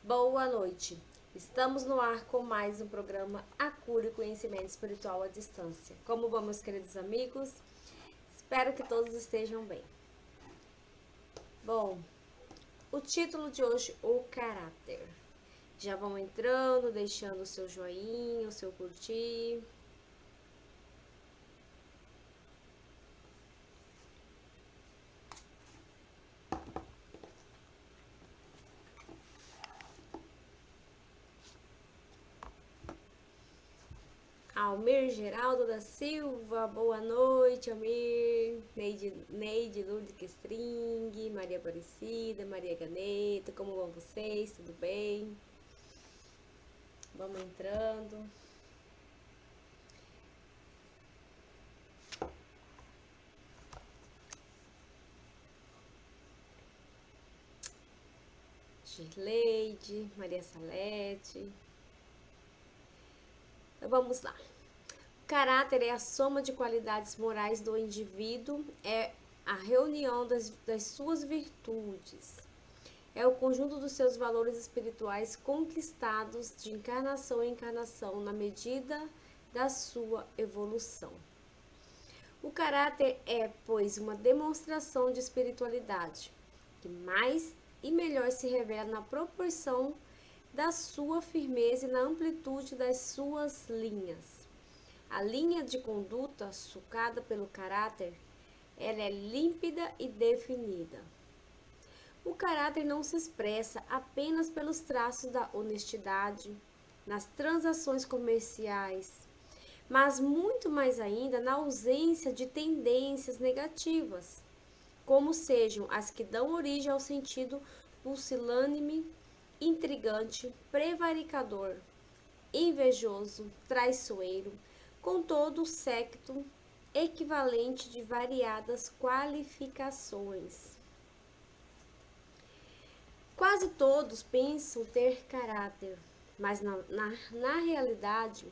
Boa noite. Estamos no ar com mais um programa A Cura e Conhecimento Espiritual à Distância. Como vão, meus queridos amigos? Espero que todos estejam bem. Bom, o título de hoje, o caráter. Já vão entrando, deixando o seu joinha, o seu curtir. Almir Geraldo da Silva, boa noite, Almir. Neide Lourdes String, Maria Aparecida, Maria Ganeta, como vão vocês? Tudo bem? Vamos entrando. Girleide, Maria Salete. Então vamos lá. O caráter é a soma de qualidades morais do indivíduo, é a reunião das suas virtudes, é o conjunto dos seus valores espirituais conquistados de encarnação em encarnação na medida da sua evolução. O caráter é, pois, uma demonstração de espiritualidade, que mais e melhor se revela na proporção da sua firmeza e na amplitude das suas linhas. A linha de conduta sulcada pelo caráter, ela é límpida e definida. O caráter não se expressa apenas pelos traços da honestidade, nas transações comerciais, mas muito mais ainda na ausência de tendências negativas, como sejam as que dão origem ao sentido pusilânime, intrigante, prevaricador, invejoso, traiçoeiro, com todo o séquito equivalente de variadas qualificações. Quase todos pensam ter caráter, mas na realidade,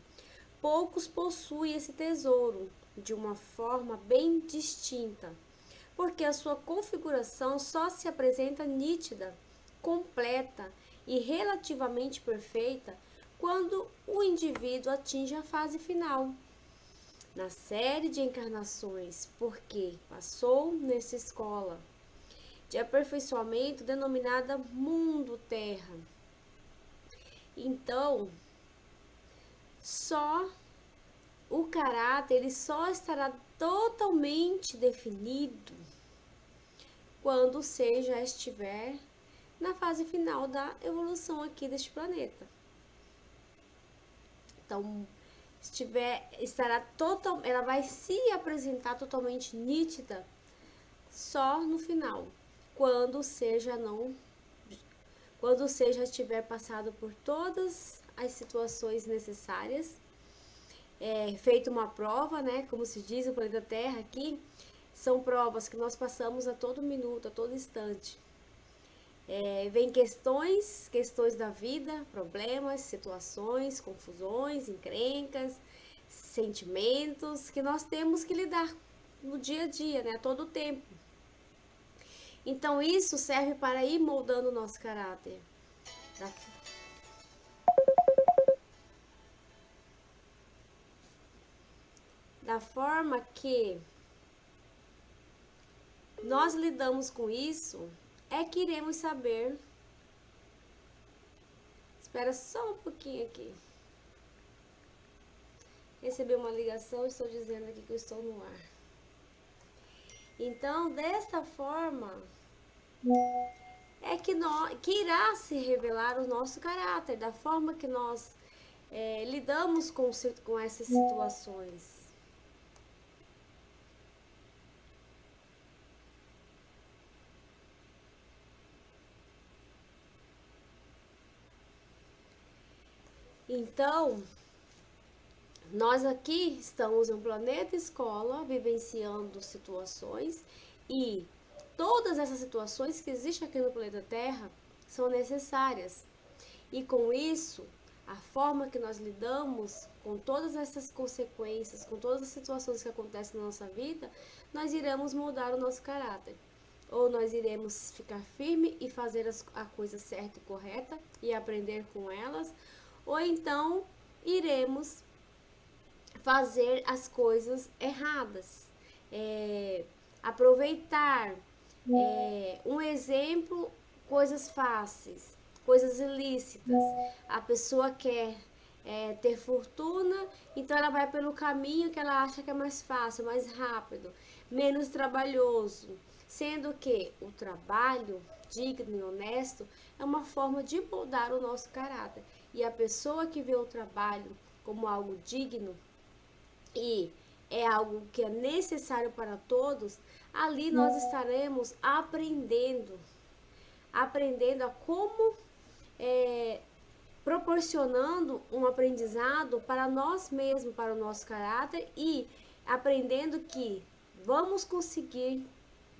poucos possuem esse tesouro de uma forma bem distinta, porque a sua configuração só se apresenta nítida, completa e relativamente perfeita quando o indivíduo atinge a fase final, na série de encarnações, porque passou nessa escola de aperfeiçoamento denominada mundo-terra. Então, só o caráter ele só estará totalmente definido quando o ser já estiver na fase final da evolução aqui deste planeta. Então, ela vai se apresentar totalmente nítida só no final, quando o ser já tiver passado por todas as situações necessárias, feito uma prova, né? Como se diz o planeta Terra aqui, são provas que nós passamos a todo minuto, a todo instante. Vem questões da vida, problemas, situações, confusões, encrencas, sentimentos que nós temos que lidar no dia a dia, né? A todo tempo. Então isso serve para ir moldando o nosso caráter. Da forma que nós lidamos com isso, é que iremos saber. Espera só um pouquinho aqui. Recebi uma ligação e estou dizendo aqui que eu estou no ar. Então, desta forma, é que irá se revelar o nosso caráter, da forma que nós lidamos com essas situações. Então, nós aqui estamos em um planeta escola, vivenciando situações, e todas essas situações que existem aqui no planeta Terra são necessárias. E com isso, a forma que nós lidamos com todas essas consequências, com todas as situações que acontecem na nossa vida, nós iremos mudar o nosso caráter. ou nós iremos ficar firme e fazer a coisa certa e correta e aprender com elas, ou então iremos fazer as coisas erradas. Aproveitar, um exemplo, coisas fáceis, coisas ilícitas. A pessoa quer ter fortuna, então ela vai pelo caminho que ela acha que é mais fácil, mais rápido, menos trabalhoso, sendo que o trabalho digno e honesto é uma forma de moldar o nosso caráter. E a pessoa que vê o trabalho como algo digno e é algo que é necessário para todos, ali nós estaremos aprendendo a como proporcionando um aprendizado para nós mesmos, para o nosso caráter e aprendendo que vamos conseguir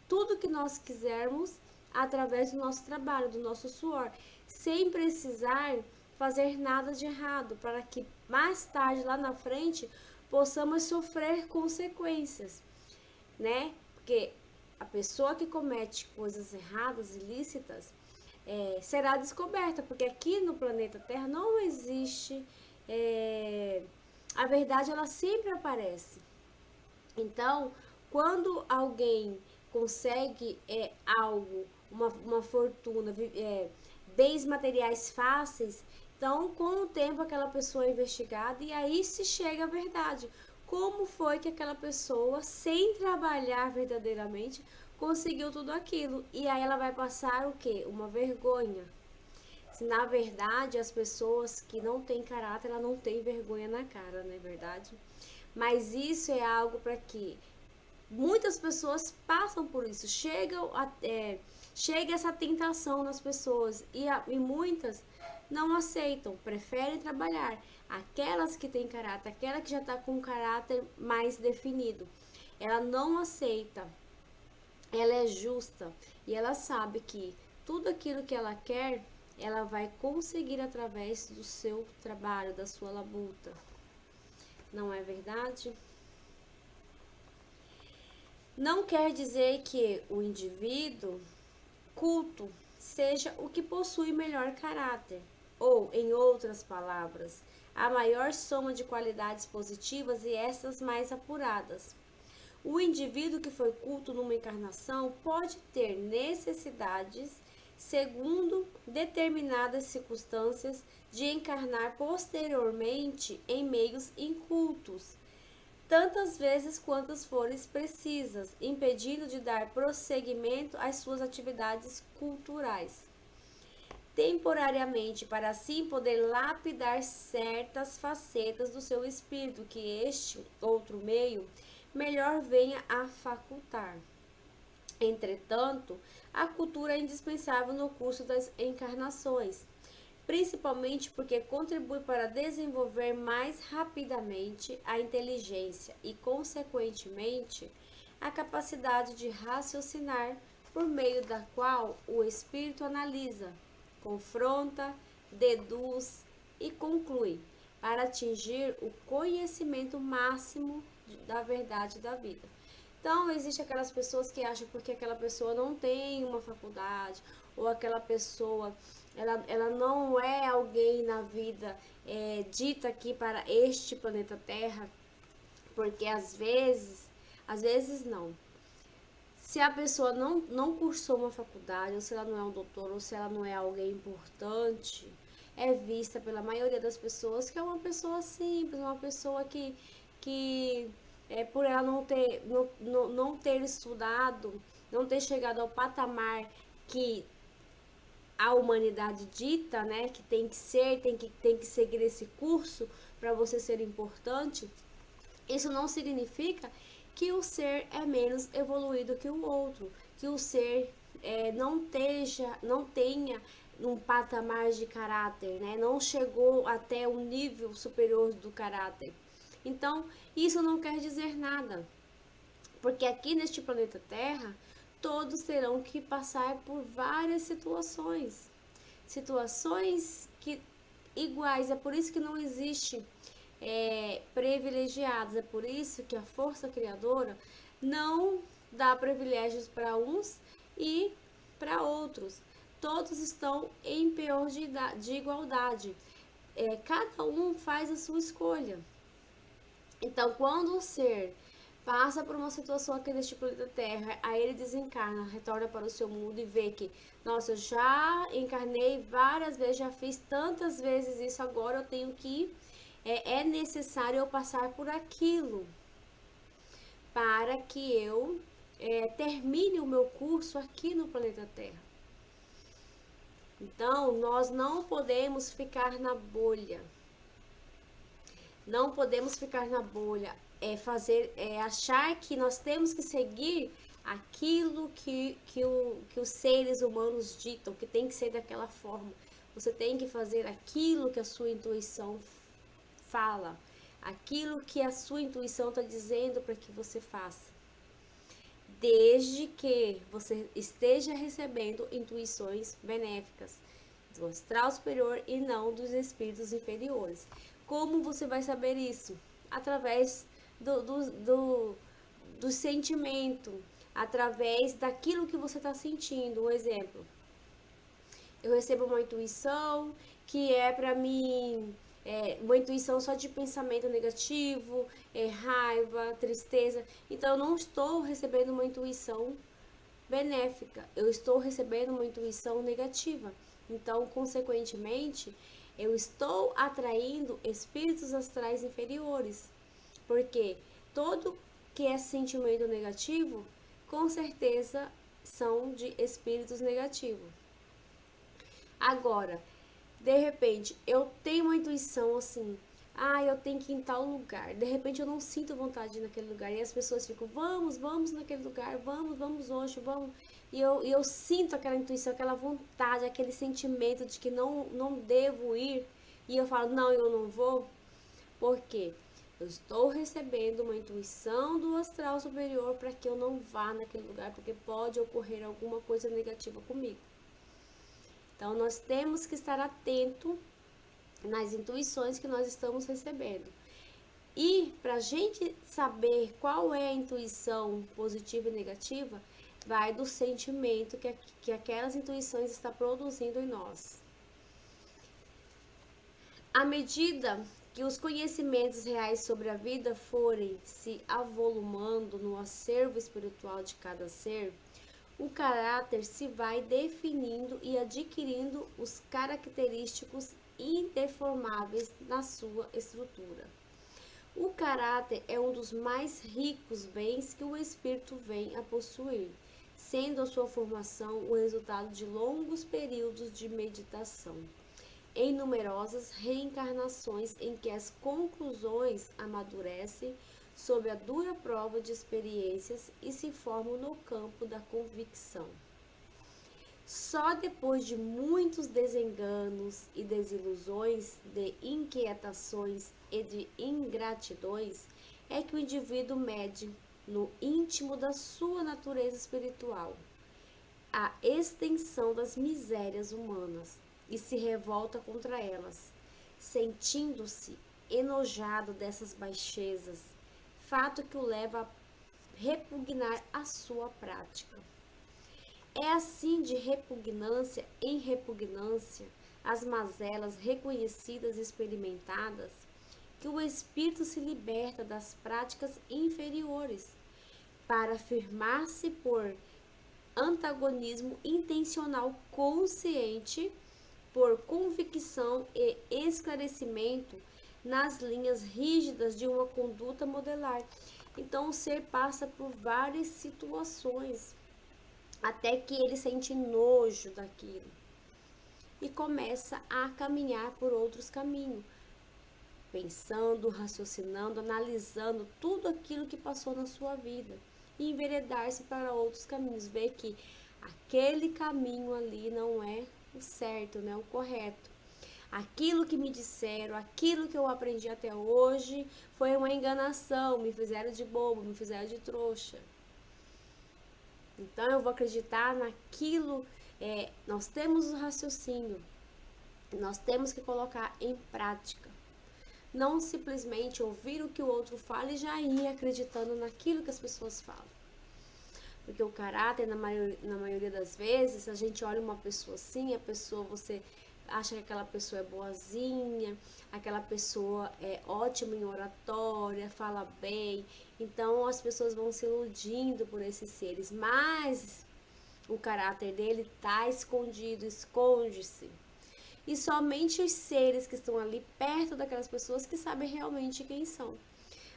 tudo que nós quisermos através do nosso trabalho, do nosso suor, sem precisar fazer nada de errado, para que mais tarde, lá na frente, possamos sofrer consequências, né? Porque a pessoa que comete coisas erradas, ilícitas, será descoberta, porque aqui no planeta Terra não existe. A verdade, ela sempre aparece. Então, quando alguém consegue algo, uma fortuna, bens materiais fáceis, então com o tempo aquela pessoa é investigada e aí se chega à verdade. Como foi que aquela pessoa, sem trabalhar verdadeiramente, conseguiu tudo aquilo? E aí ela vai passar o quê? Uma vergonha. Se na verdade as pessoas que não têm caráter, ela não tem vergonha na cara, não é verdade? Mas isso é algo para que muitas pessoas passam por isso, chega essa tentação nas pessoas e muitas não aceitam, preferem trabalhar. Aquelas que têm caráter, aquela que já está com um caráter mais definido, ela não aceita, ela é justa e ela sabe que tudo aquilo que ela quer, ela vai conseguir através do seu trabalho, da sua labuta. Não é verdade? Não quer dizer que o indivíduo culto seja o que possui melhor caráter, ou, em outras palavras, a maior soma de qualidades positivas e essas mais apuradas. O indivíduo que foi culto numa encarnação pode ter necessidades, segundo determinadas circunstâncias, de encarnar posteriormente em meios incultos, tantas vezes quantas forem precisas, impedindo de dar prosseguimento às suas atividades culturais, temporariamente, para assim poder lapidar certas facetas do seu espírito que este outro meio melhor venha a facultar. Entretanto, a cultura é indispensável no curso das encarnações, principalmente porque contribui para desenvolver mais rapidamente a inteligência e, consequentemente, a capacidade de raciocinar, por meio da qual o espírito analisa, confronta, deduz e conclui, para atingir o conhecimento máximo da verdade da vida. Então, existe aquelas pessoas que acham porque aquela pessoa não tem uma faculdade, ou aquela pessoa ela não é alguém na vida dita aqui para este planeta Terra, porque às vezes não. Se a pessoa não cursou uma faculdade, ou se ela não é um doutor, ou se ela não é alguém importante, é vista pela maioria das pessoas que é uma pessoa simples, uma pessoa que por ela não ter estudado, não ter chegado ao patamar que a humanidade dita, né, que tem que ser, tem que seguir esse curso para você ser importante, isso não significa que o ser é menos evoluído que o outro, que o ser não tenha um patamar de caráter, né, não chegou até um nível superior do caráter. Então, isso não quer dizer nada, porque aqui neste planeta Terra, todos terão que passar por várias situações que iguais. É por isso que não existe privilegiados, é por isso que a força criadora não dá privilégios para uns e para outros. Todos estão em pior de igualdade. Cada um faz a sua escolha. Então, quando o ser passa por uma situação aqui neste planeta Terra, aí ele desencarna, retorna para o seu mundo e vê que, nossa, eu já encarnei várias vezes, já fiz tantas vezes isso, agora eu tenho que, é necessário eu passar por aquilo para que eu termine o meu curso aqui no planeta Terra. Então, nós não podemos ficar na bolha. Não podemos ficar na bolha, achar que nós temos que seguir aquilo que os seres humanos ditam, que tem que ser daquela forma. Você tem que fazer aquilo que a sua intuição fala, aquilo que a sua intuição está dizendo para que você faça. Desde que você esteja recebendo intuições benéficas do astral superior e não dos espíritos inferiores. Como você vai saber isso? Através do sentimento, através daquilo que você está sentindo. Um exemplo, eu recebo uma intuição que é para mim, uma intuição só de pensamento negativo, raiva, tristeza. Então, eu não estou recebendo uma intuição benéfica, eu estou recebendo uma intuição negativa. Então, consequentemente, eu estou atraindo espíritos astrais inferiores, porque todo que é sentimento negativo, com certeza são de espíritos negativos. Agora, de repente, eu tenho uma intuição assim, eu tenho que ir em tal lugar. De repente eu não sinto vontade de ir naquele lugar. E as pessoas ficam, vamos naquele lugar, vamos hoje, vamos. E eu sinto aquela intuição, aquela vontade, aquele sentimento de que não devo ir. E eu falo, não, eu não vou. Por quê? Eu estou recebendo uma intuição do astral superior para que eu não vá naquele lugar, porque pode ocorrer alguma coisa negativa comigo. Então, nós temos que estar atento nas intuições que nós estamos recebendo. E para a gente saber qual é a intuição positiva e negativa, vai do sentimento que aquelas intuições estão produzindo em nós. À medida que os conhecimentos reais sobre a vida forem se avolumando no acervo espiritual de cada ser, o caráter se vai definindo e adquirindo os característicos indeformáveis na sua estrutura. O caráter é um dos mais ricos bens que o espírito vem a possuir, sendo a sua formação o resultado de longos períodos de meditação, em numerosas reencarnações em que as conclusões amadurecem sob a dura prova de experiências e se formam no campo da convicção. Só depois de muitos desenganos e desilusões, de inquietações e de ingratidões, é que o indivíduo mede, no íntimo da sua natureza espiritual, a extensão das misérias humanas e se revolta contra elas, sentindo-se enojado dessas baixezas, fato que o leva a repugnar a sua prática. É assim, de repugnância em repugnância, as mazelas reconhecidas e experimentadas, que o espírito se liberta das práticas inferiores, para afirmar-se por antagonismo intencional consciente, por convicção e esclarecimento nas linhas rígidas de uma conduta modelar. Então, o ser passa por várias situações, até que ele sente nojo daquilo e começa a caminhar por outros caminhos, pensando, raciocinando, analisando tudo aquilo que passou na sua vida e enveredar-se para outros caminhos, ver que aquele caminho ali não é o certo, não é o correto. Aquilo que me disseram, aquilo que eu aprendi até hoje foi uma enganação, me fizeram de bobo, me fizeram de trouxa. Então eu vou acreditar naquilo, nós temos o raciocínio, nós temos que colocar em prática. Não simplesmente ouvir o que o outro fala e já ir acreditando naquilo que as pessoas falam. Porque o caráter, na maioria das vezes, a gente olha uma pessoa assim, a pessoa, você acha que aquela pessoa é boazinha, aquela pessoa é ótima em oratória, fala bem. Então as pessoas vão se iludindo por esses seres, mas o caráter dele está escondido, esconde-se. E somente os seres que estão ali perto daquelas pessoas que sabem realmente quem são.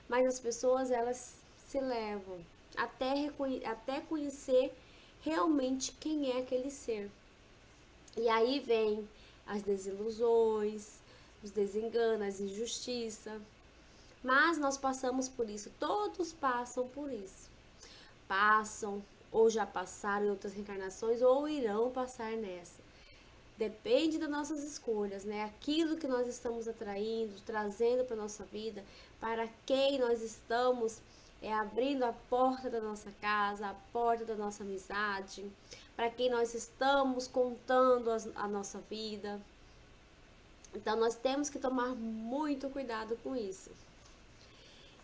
Mas as pessoas, elas se levam até conhecer realmente quem é aquele ser. E aí vem as desilusões, os desenganos, as injustiças. Mas nós passamos por isso, todos passam por isso. Passam, ou já passaram em outras reencarnações, ou irão passar nessa. Depende das nossas escolhas, né? Aquilo que nós estamos atraindo, trazendo para a nossa vida, para quem nós estamos abrindo a porta da nossa casa, a porta da nossa amizade, para quem nós estamos contando a nossa vida. Então nós temos que tomar muito cuidado com isso.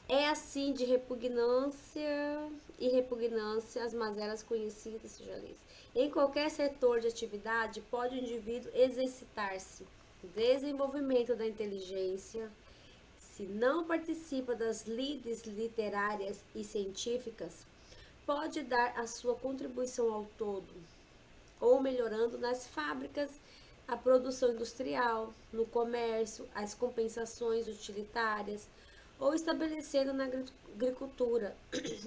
É assim de repugnância e repugnância as mazelas conhecidas, sujalice. Em qualquer setor de atividade, pode o indivíduo exercitar-se. Desenvolvimento da inteligência. Se não participa das lides literárias e científicas, pode dar a sua contribuição ao todo, ou melhorando nas fábricas, a produção industrial, no comércio, as compensações utilitárias, ou estabelecendo na agricultura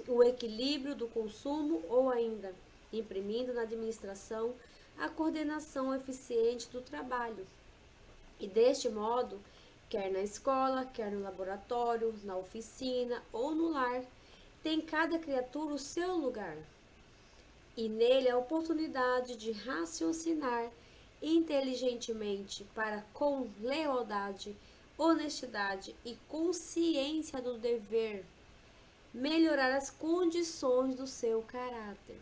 o equilíbrio do consumo, ou ainda imprimindo na administração a coordenação eficiente do trabalho. E deste modo, quer na escola, quer no laboratório, na oficina ou no lar, tem cada criatura o seu lugar. E nele a oportunidade de raciocinar inteligentemente para com lealdade, honestidade e consciência do dever, melhorar as condições do seu caráter.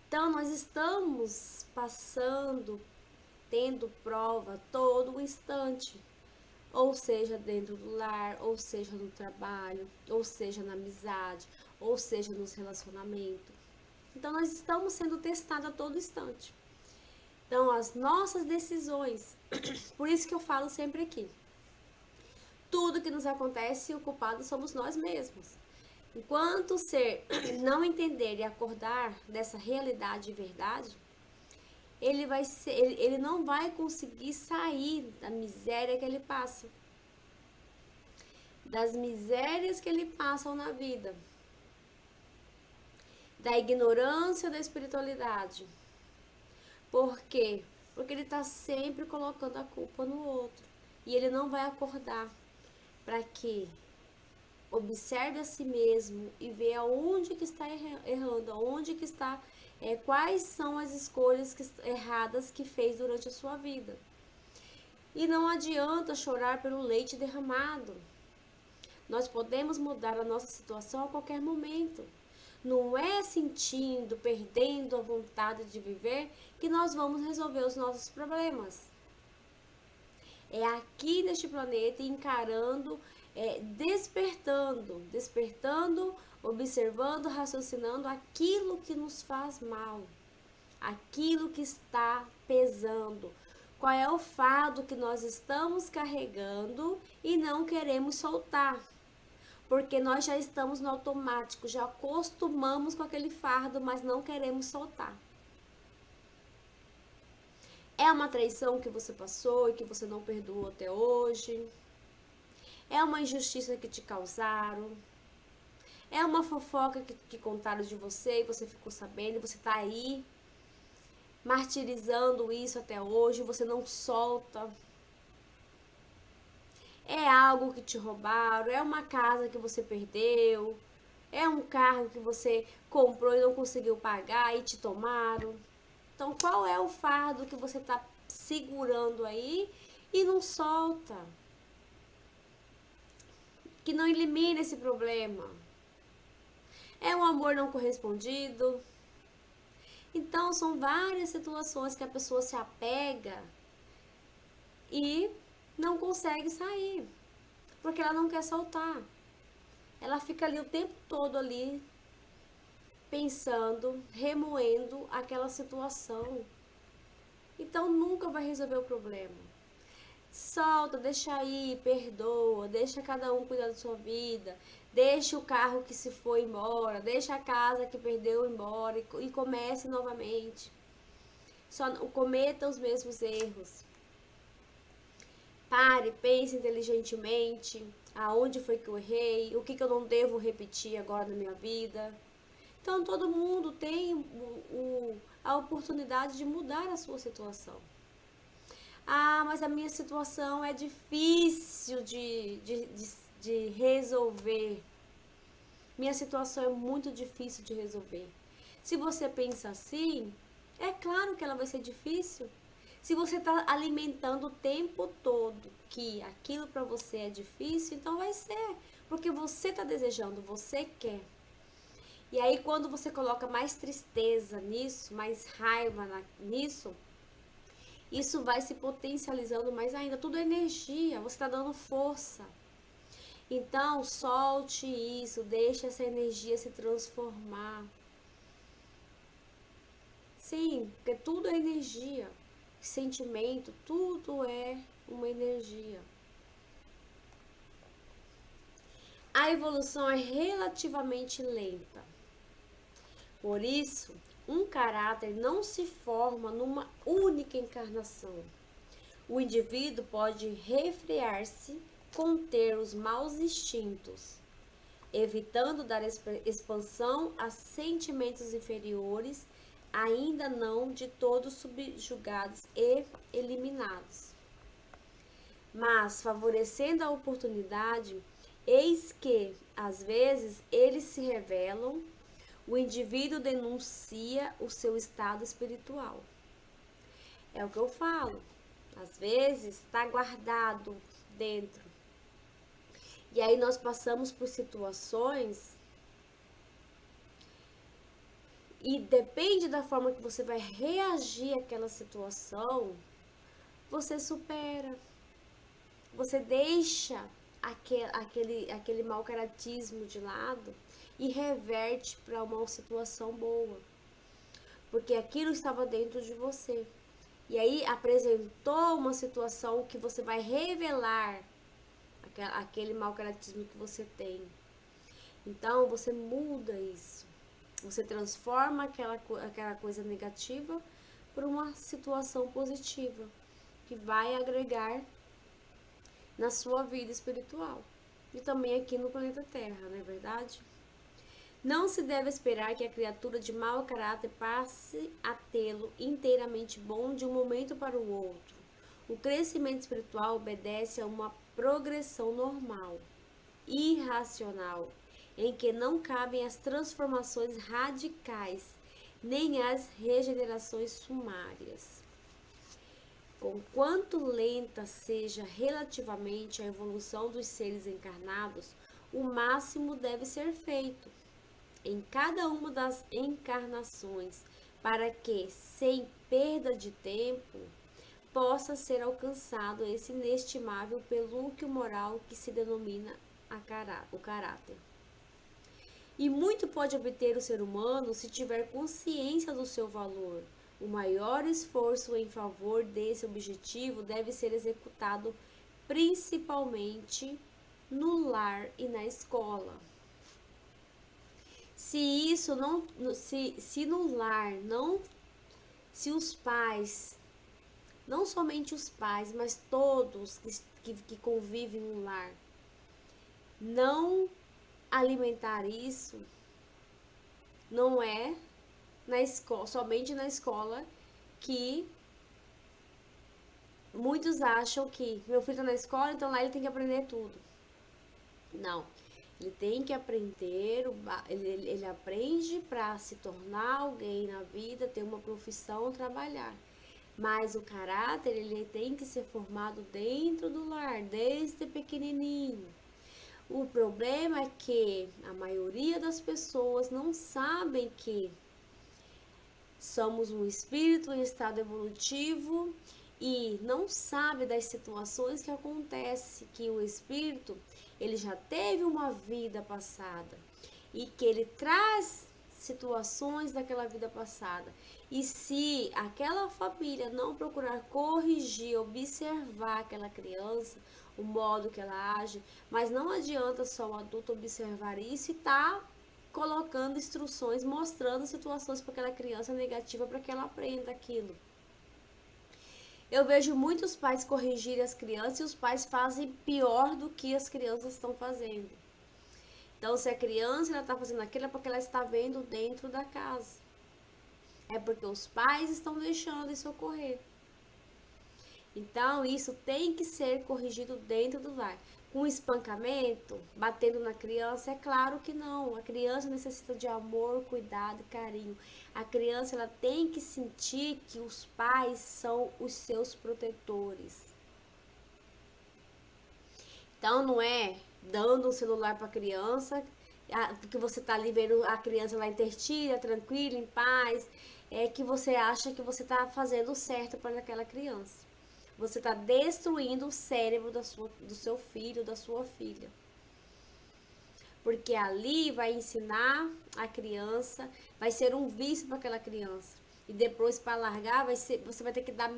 Então, nós estamos passando, tendo prova todo o instante, ou seja, dentro do lar, ou seja, no trabalho, ou seja, na amizade, ou seja, nos relacionamentos. Então, nós estamos sendo testados a todo instante. Então, as nossas decisões, por isso que eu falo sempre aqui, tudo que nos acontece, o culpado somos nós mesmos. Enquanto o ser não entender e acordar dessa realidade e verdade, ele não vai conseguir sair da miséria que ele passa, das misérias que ele passa na vida, da ignorância da espiritualidade. Por quê? Porque ele está sempre colocando a culpa no outro e ele não vai acordar para que observe a si mesmo e vê aonde que está errando, aonde que está, quais são as escolhas erradas que fez durante a sua vida. E não adianta chorar pelo leite derramado. Nós podemos mudar a nossa situação a qualquer momento. Não é sentindo, perdendo a vontade de viver que nós vamos resolver os nossos problemas. É aqui neste planeta encarando, despertando, observando, raciocinando aquilo que nos faz mal, aquilo que está pesando. Qual é o fardo que nós estamos carregando e não queremos soltar? Porque nós já estamos no automático, já acostumamos com aquele fardo, mas não queremos soltar. É uma traição que você passou e que você não perdoou até hoje? É uma injustiça que te causaram? É uma fofoca que contaram de você e você ficou sabendo e você está aí martirizando isso até hoje, você não solta? É algo que te roubaram? É uma casa que você perdeu? É um carro que você comprou e não conseguiu pagar e te tomaram? Então, qual é o fardo que você está segurando aí e não solta? Que não elimina esse problema? É um amor não correspondido? Então, são várias situações que a pessoa se apega e não consegue sair, porque ela não quer soltar. Ela fica ali o tempo todo ali, pensando, remoendo aquela situação. Então nunca vai resolver o problema. Solta, deixa aí, perdoa, deixa cada um cuidar da sua vida, deixa o carro que se foi embora, deixa a casa que perdeu embora e comece novamente. Só não cometa os mesmos erros. Pare, pense inteligentemente, aonde foi que eu errei, o que eu não devo repetir agora na minha vida. Então todo mundo tem a oportunidade de mudar a sua situação. Ah, mas a minha situação é difícil de resolver. Minha situação é muito difícil de resolver. Se você pensa assim, é claro que ela vai ser difícil. Se você está alimentando o tempo todo que aquilo para você é difícil, então vai ser. Porque você está desejando, você quer. E aí quando você coloca mais tristeza nisso, mais raiva nisso, isso vai se potencializando mais ainda. Tudo é energia, você está dando força. Então, solte isso, deixe essa energia se transformar. Sim, porque tudo é energia. Sentimento, tudo é uma energia. A evolução é relativamente lenta. Por isso, um caráter não se forma numa única encarnação. O indivíduo pode refrear-se, conter os maus instintos, evitando dar expansão a sentimentos inferiores, ainda não de todos subjugados e eliminados. Mas, favorecendo a oportunidade, eis que, às vezes, eles se revelam, o indivíduo denuncia o seu estado espiritual. É o que eu falo. Às vezes está guardado dentro. E aí nós passamos por situações e depende da forma que você vai reagir àquela situação, você supera. Você deixa aquele mau caratismo de lado e reverte para uma situação boa. Porque aquilo estava dentro de você. E aí apresentou uma situação que você vai revelar aquele mau caratismo que você tem. Então você muda isso. Você transforma aquela coisa negativa por uma situação positiva que vai agregar na sua vida espiritual. E também aqui no planeta Terra, não é verdade? Não se deve esperar que a criatura de mau caráter passe a tê-lo inteiramente bom de um momento para o outro. O crescimento espiritual obedece a uma progressão normal, irracional, em que não cabem as transformações radicais, nem as regenerações sumárias. Conquanto lenta seja relativamente a evolução dos seres encarnados, o máximo deve ser feito em cada uma das encarnações, para que, sem perda de tempo, possa ser alcançado esse inestimável pelúquio moral que se denomina o caráter. E muito pode obter o ser humano se tiver consciência do seu valor. O maior esforço em favor desse objetivo deve ser executado principalmente no lar e na escola. Se no lar se os pais, não somente os pais, mas todos que convivem no lar, não alimentar isso, não é na escola, somente na escola que muitos acham que meu filho está na escola, então lá ele tem que aprender tudo. Não. Ele tem que aprender, ele aprende para se tornar alguém na vida, ter uma profissão, trabalhar. Mas o caráter, ele tem que ser formado dentro do lar, desde pequenininho. O problema é que a maioria das pessoas não sabem que somos um espírito em estado evolutivo e não sabe das situações que acontecem, que o espírito ele já teve uma vida passada e que ele traz situações daquela vida passada. E se aquela família não procurar corrigir, observar aquela criança, o modo que ela age, mas não adianta só o adulto observar isso e tá colocando instruções, mostrando situações para aquela criança negativa para que ela aprenda aquilo. Eu vejo muitos pais corrigirem as crianças e os pais fazem pior do que as crianças estão fazendo. Então, se a criança está fazendo aquilo, é porque ela está vendo dentro da casa. É porque os pais estão deixando isso ocorrer. Então, isso tem que ser corrigido dentro do lar. Com espancamento, batendo na criança, é claro que não. A criança necessita de amor, cuidado, carinho. A criança ela tem que sentir que os pais são os seus protetores. Então, não é dando um celular para a criança, porque você está ali vendo a criança lá intertida, tranquila, em paz, é que você acha que você está fazendo o certo para aquela criança. Você está destruindo o cérebro do seu filho, da sua filha. Porque ali vai ensinar a criança, vai ser um vício para aquela criança. E depois, para largar, você vai ter que dar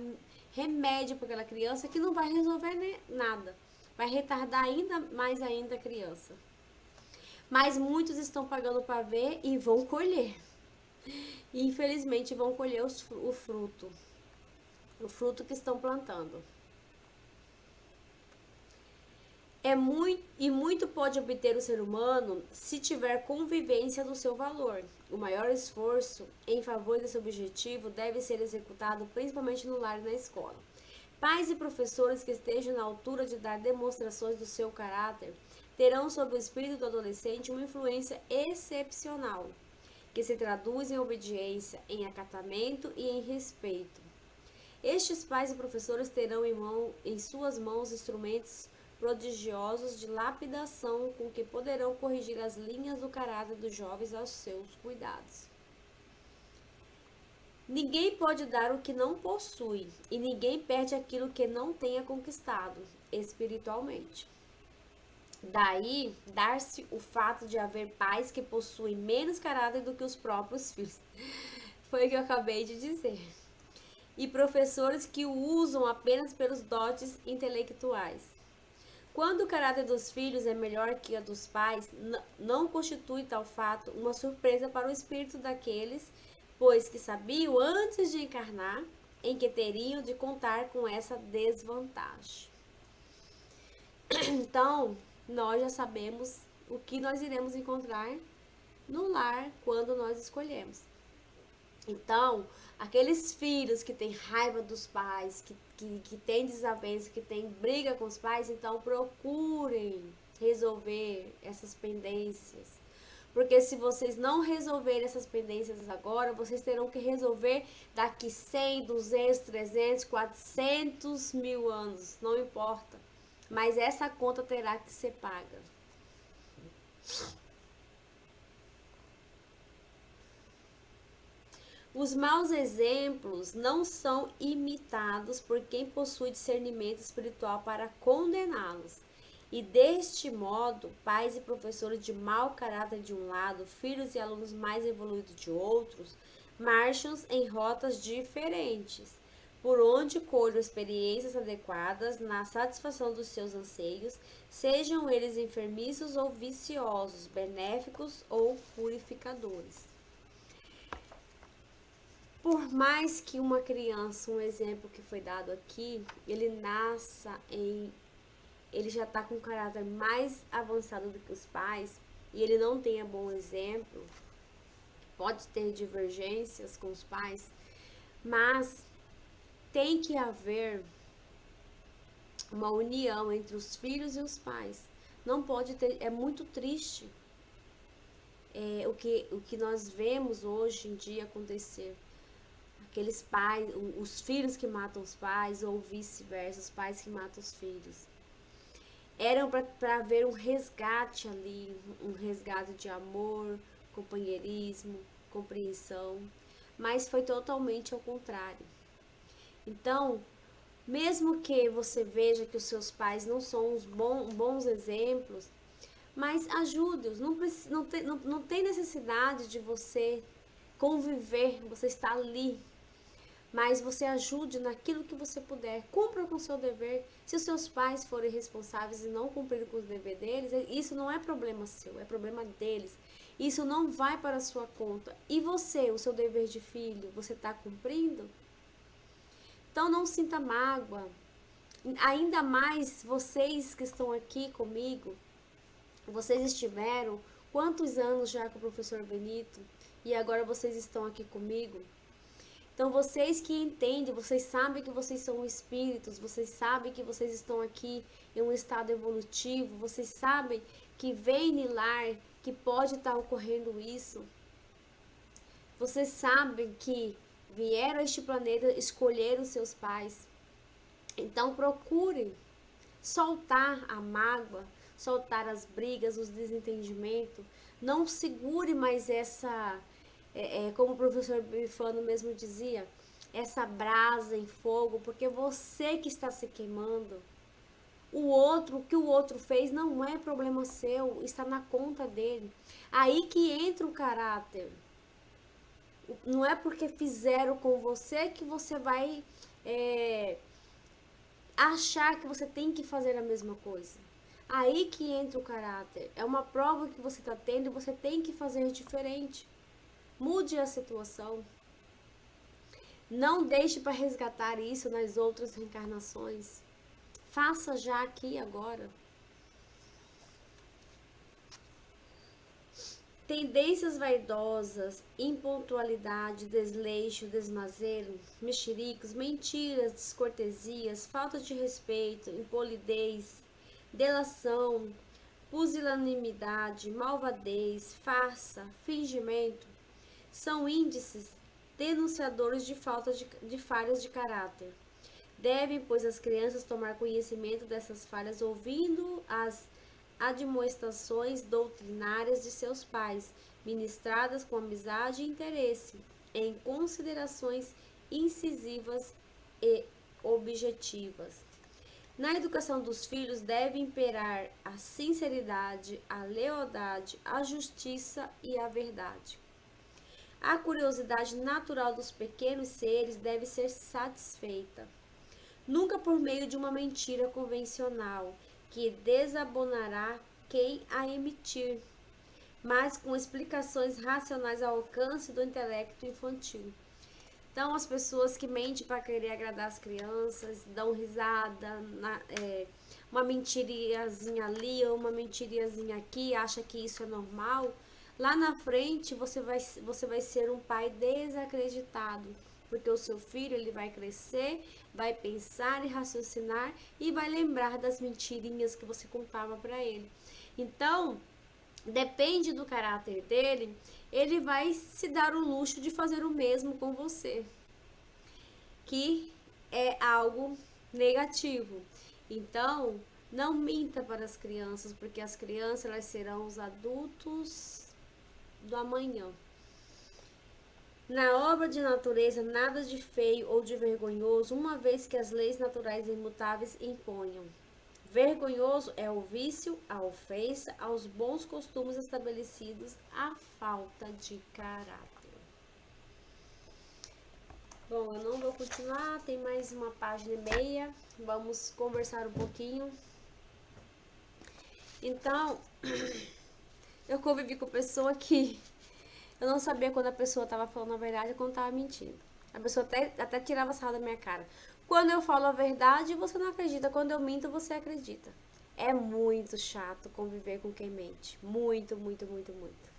remédio para aquela criança que não vai resolver nada. Vai retardar ainda a criança. Mas muitos estão pagando para ver e vão colher. E infelizmente vão colher o fruto. O fruto que estão plantando. Muito pode obter o ser humano se tiver convivência do seu valor. O maior esforço em favor desse objetivo deve ser executado principalmente no lar e na escola. Pais e professores que estejam na altura de dar demonstrações do seu caráter terão sobre o espírito do adolescente uma influência excepcional, que se traduz em obediência, em acatamento e em respeito. Estes pais e professores terão em suas mãos instrumentos prodigiosos de lapidação com que poderão corrigir as linhas do caráter dos jovens aos seus cuidados. Ninguém pode dar o que não possui, e ninguém perde aquilo que não tenha conquistado espiritualmente. Daí, dar-se o fato de haver pais que possuem menos caráter do que os próprios filhos. Foi o que eu acabei de dizer. E professores que o usam apenas pelos dotes intelectuais. Quando o caráter dos filhos é melhor que a dos pais, não constitui tal fato uma surpresa para o espírito daqueles, pois que sabiam antes de encarnar em que teriam de contar com essa desvantagem. Então, nós já sabemos o que nós iremos encontrar no lar quando nós escolhemos. Então, aqueles filhos que têm raiva dos pais, que têm desavença, que têm briga com os pais, então procurem resolver essas pendências. Porque se vocês não resolverem essas pendências agora, vocês terão que resolver daqui 100, 200, 300, 400 mil anos, não importa. Mas essa conta terá que ser paga. Os maus exemplos não são imitados por quem possui discernimento espiritual para condená-los. E deste modo, pais e professores de mau caráter de um lado, filhos e alunos mais evoluídos de outros, marcham em rotas diferentes, por onde colhem experiências adequadas na satisfação dos seus anseios, sejam eles enfermiços ou viciosos, benéficos ou purificadores. Por mais que uma criança, um exemplo que foi dado aqui, ele já está com um caráter mais avançado do que os pais, e ele não tenha bom exemplo, pode ter divergências com os pais, mas tem que haver uma união entre os filhos e os pais. Não pode ter, é muito triste o que nós vemos hoje em dia acontecer. Aqueles pais, os filhos que matam os pais, ou vice-versa, os pais que matam os filhos. Eram para haver um resgate ali, um resgate de amor, companheirismo, compreensão, mas foi totalmente ao contrário. Então, mesmo que você veja que os seus pais não são os bons exemplos, Mas ajude-os, não tem necessidade de você conviver, você está ali, mas você ajude naquilo que você puder, cumpra com o seu dever. Se os seus pais forem responsáveis e não cumprirem com o dever deles, isso não é problema seu, é problema deles. Isso não vai para a sua conta. E você, o seu dever de filho, você está cumprindo? Então não sinta mágoa. Ainda mais vocês que estão aqui comigo, vocês estiveram quantos anos já com o professor Benito e agora vocês estão aqui comigo? Então vocês que entendem, vocês sabem que vocês são espíritos, vocês sabem que vocês estão aqui em um estado evolutivo, vocês sabem que vem Nilar, que pode estar ocorrendo isso. Vocês sabem que vieram a este planeta escolher os seus pais. Então procurem soltar a mágoa, soltar as brigas, os desentendimentos. Não segure mais essa, como o professor Bifano mesmo dizia, essa brasa em fogo, porque você que está se queimando. O que o outro fez não é problema seu, está na conta dele. Aí que entra o caráter. Não é porque fizeram com você que você vai achar que você tem que fazer a mesma coisa. Aí que entra o caráter. É uma prova que você está tendo e você tem que fazer diferente. Mude a situação. Não deixe para resgatar isso nas outras reencarnações. Faça já aqui agora. Tendências vaidosas, impontualidade, desleixo, desmazeiro, mexericos, mentiras, descortesias, falta de respeito, impolidez, delação, pusilanimidade, malvadez, farsa, fingimento, são índices denunciadores de falhas de caráter. Devem, pois, as crianças tomar conhecimento dessas falhas ouvindo as admoestações doutrinárias de seus pais, ministradas com amizade e interesse, em considerações incisivas e objetivas. Na educação dos filhos deve imperar a sinceridade, a lealdade, a justiça e a verdade. A curiosidade natural dos pequenos seres deve ser satisfeita, nunca por meio de uma mentira convencional, que desabonará quem a emitir, mas com explicações racionais ao alcance do intelecto infantil. Então, as pessoas que mentem para querer agradar as crianças, dão risada, uma mentiriazinha ali ou uma mentiriazinha aqui, acha que isso é normal, lá na frente você vai ser um pai desacreditado, porque o seu filho ele vai crescer, vai pensar e raciocinar e vai lembrar das mentirinhas que você contava para ele. Então, depende do caráter dele, ele vai se dar o luxo de fazer o mesmo com você, que é algo negativo. Então, não minta para as crianças, porque as crianças elas serão os adultos do amanhã. Na obra de natureza, nada de feio ou de vergonhoso, uma vez que as leis naturais imutáveis imponham. Vergonhoso é o vício, a ofensa aos bons costumes estabelecidos, a falta de caráter. Bom, eu não vou continuar, tem mais uma página e meia, vamos conversar um pouquinho. Então, eu convivi com pessoa que eu não sabia quando a pessoa estava falando a verdade e quando estava mentindo. A pessoa até tirava sarro da minha cara. Quando eu falo a verdade, você não acredita. Quando eu minto, você acredita. É muito chato conviver com quem mente. Muito, muito, muito, muito.